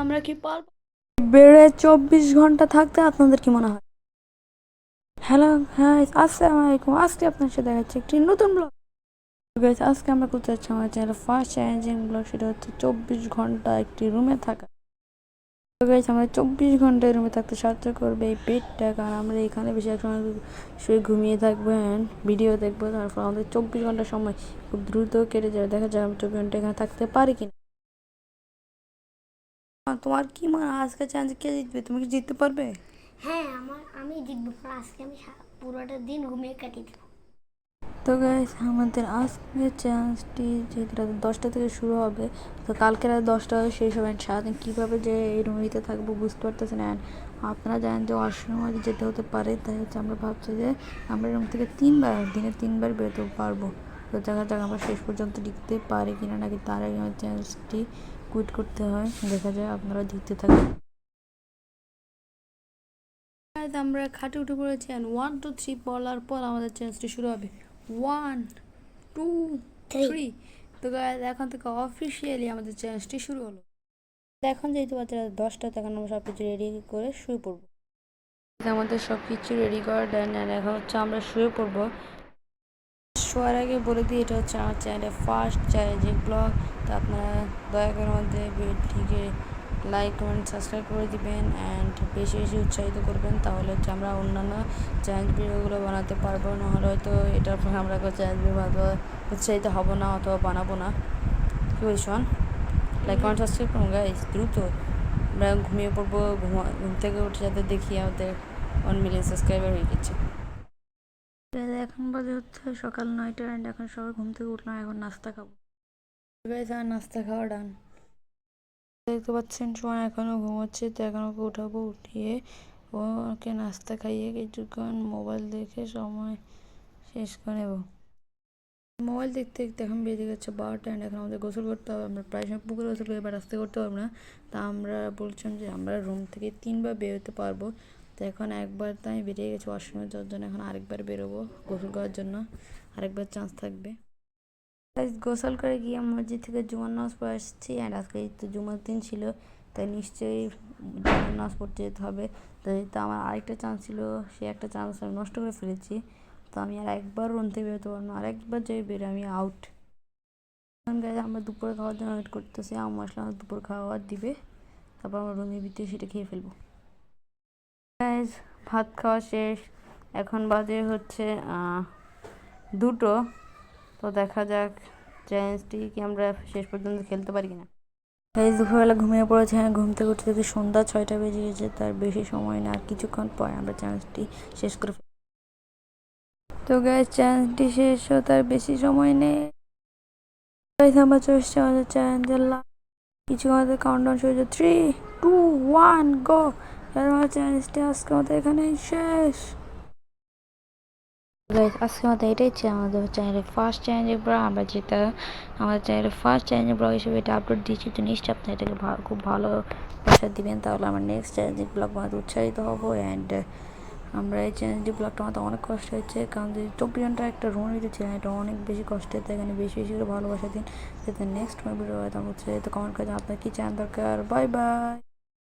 আমরা কি পারবো বেড়ে 24 ঘন্টা থাকতে? আপনাদের কি মনে হয়? হ্যালো, হ্যাঁ, আসসালামু আলাইকুম। আজকে আপনার সাথে দেখাচ্ছি একটি নতুন ব্লগ। আজকে আমরা করতে যাচ্ছি আমার চ্যানেল ফার্স্ট চ্যালেঞ্জিং ব্লগ, সেটা হচ্ছে 24 ঘন্টা একটি রুমে থাকা। আমরা 24 ঘন্টা রুমে থাকতে সাহায্য করবে এই পেটটা, কারণ আমরা এখানে বেশি এক সময় শুয়ে ঘুমিয়ে থাকবো অ্যান্ড ভিডিও দেখবো। তারপর আমাদের 24 ঘন্টা সময় খুব দ্রুত কেটে যাবে। দেখা যায় আমি 24 ঘন্টা এখানে থাকতে পারি কিনা। তোমার কি মনে হয় আজকে চ্যালেঞ্জ কে জিতবে? তুমি কি জিততে পারবে? হ্যাঁ, আমি জিতবো। আজকে আমি পুরোটা দিন ঘুমিয়ে কাটিয়ে দেবো। তো গাইস, আমাদের আজকের চ্যালেঞ্জটি যেহেতু রাত 10টা থেকে শুরু হবে, তো কালকে রাত 10টা শেষ হবে। সারাদিন কীভাবে যে এই রুমে থাকবো বুঝতে পারতেছি না। আপনারা জানেন যে ওয়াশরুমে যেতে হতে পারে, তাই হচ্ছে আমরা ভাবছি যে আমরা রুম থেকে দিনে 3বার বেরোতে পারবো। তো দেখা যাক আমরা শেষ পর্যন্ত টিকতে পারি কিনা, নাকি তার আগে আমার চ্যালেঞ্জটি কুইট করতে হয়। দেখা যায়, আপনারা দেখতে থাকেন। আমরা খাটে উঠে পড়েছি, 1 2 3 বলার পর আমাদের চ্যালেঞ্জটি শুরু হবে। 1 2 3। তো গাইজ, এখন থেকে অফিসিয়ালি আমাদের চ্যালেঞ্জটি শুরু হলো। এখন যেহেতু বাচ্চা 10টা, তখন আমরা সব কিছু রেডি করে শুয়ে পড়বো। আমাদের সব কিছু রেডি করা ডান, এখন হচ্ছে আমরা শুয়ে পড়বো। শোয়ার আগে বলে দিই, এটা হচ্ছে আমার চ্যানেলের ফার্স্ট চ্যালেঞ্জিং ব্লগ। তো আপনারা দয়া করে আমাদের ভিডিওটিকে লাইক কমেন্ট সাবস্ক্রাইব করে দিবেন অ্যান্ড বেশি বেশি উৎসাহিত করবেন, তাহলে হচ্ছে আমরা অন্যান্য চ্যালেঞ্জ ভিডিওগুলো বানাতে পারবো। নাহলে হয়তো এটার পর আমরা চ্যালেঞ্জ ভিডিও উৎসাহিত হব না অথবা বানাবো না। কী বলিস? লাইক কমেন্ট সাবস্ক্রাইব করুন গাইস, দ্রুত। আমরা ঘুমিয়ে পড়বো, ঘুম থেকে উঠে যাতে দেখি আমাদের 1 মিলিয়ন সাবস্ক্রাইবার হয়ে গেছে। এখন বাজে হচ্ছে সকাল 9টা অ্যান্ড এখন সবাই ঘুম থেকে উঠলাম, এখন নাস্তা খাবো। আর নাস্তা খাওয়া ডান। দেখতে পাচ্ছেন সময় এখনও ঘুমোচ্ছে, তো এখন ওকে উঠাবো। উঠিয়ে ওকে নাস্তা খাইয়ে কিছুক্ষণ মোবাইল দেখে সময় শেষ করে নেব। মোবাইল দেখতে দেখতে এখন বেজে গেছে 12টা অ্যান্ড এখন আমাদের গোসল করতে হবে। আমরা প্রায় সময় পুকুরে গোসল করি, এবার রাস্তায় করতে পারবো না। তা আমরা বলছিলাম যে আমরা রুম থেকে 3বার বেরোতে পারবো। তো এখন একবার তো আমি বেরিয়ে গেছি ওয়াশরুমে যাওয়ার জন্য, এখন আরেকবার বেরোবো গোসল করার জন্য, আরেকবার চান্স থাকবে। গোসল করে গিয়ে মসজিদ থেকে জুমার নামাজ পড়ে আসছি অ্যান্ড আজকে তো জুমার দিন ছিল, তাই নিশ্চয়ই জুমার নামাজ পড়তে যেতে হবে। তো আমার আরেকটা চান্স ছিল, সে একটা চান্স আমি নষ্ট করে ফেলেছি। তো আমি আর একবার রুম থেকে বেরোতে পারবো না, আরেকবার যাই বেরো আমি আউট। আমরা দুপুরে খাওয়ার জন্য ওয়েট করতেছি। আমার আসলে আমার দুপুর খাওয়ার দিবে, তারপর আমরা রুমের ভিতরে সেটা খেয়ে ফেলবো। ভাত খাওয়া শেষ, এখন বাজে হচ্ছে 2টো। তো দেখা যাক চ্যালেঞ্জটি কি আমরা শেষ পর্যন্ত খেলতে পারি কিনা। গাইজ, দুপুরবেলা ঘুমিয়ে পড়েছে। হ্যাঁ, ঘুম থেকে উঠতে দেখি সন্ধ্যা 6টা বেজে গেছে। তার বেশি সময় না, আর কিছুক্ষণ পরে আমরা চ্যালেঞ্জটি শেষ করে ফেলি। তো গাইজ, চ্যালেঞ্জটি শেষ হতে তার বেশি সময় নেই। আমরা চলছে আমাদের চ্যালেঞ্জের কিছু আমাদের কাউন্টডাউন শুরু হয়েছে। 3 2 1 গো। আমাদের চ্যালেঞ্জটি আজকে আমাদের এখানেই শেষ। আজকে আমাদের এটাই ছিল আমাদের চ্যানেলের ফার্স্ট চ্যালেঞ্জিং ব্লগ। আমরা যেটা আমাদের চ্যানেলের ফার্স্ট চ্যালেঞ্জিং ব্লগ হিসেবে এটা আপলোড দিয়েছি, তো নিশ্চয়ই আপনি এটাকে খুব ভালো প্রেশার দিবেন, তাহলে আমরা নেক্সট চ্যালেঞ্জিং ব্লগ বানাতে উৎসাহিত হবো। অ্যান্ড আমরা এই চ্যালেঞ্জিং ব্লগটা আমাদের অনেক কষ্ট হয়েছে, কারণ যদি 24 ঘন্টা একটা রুমের ভিতরে ছিলেন, এটা অনেক বেশি কষ্টের। তাই এখানে বেশি বেশি করে ভালোবাসা দিন, যাতে নেক্সট ভিডিও হয় তখন উৎসাহিত কমেন্ট করে আপনার কী চ্যানেল দরকার। Bye bye.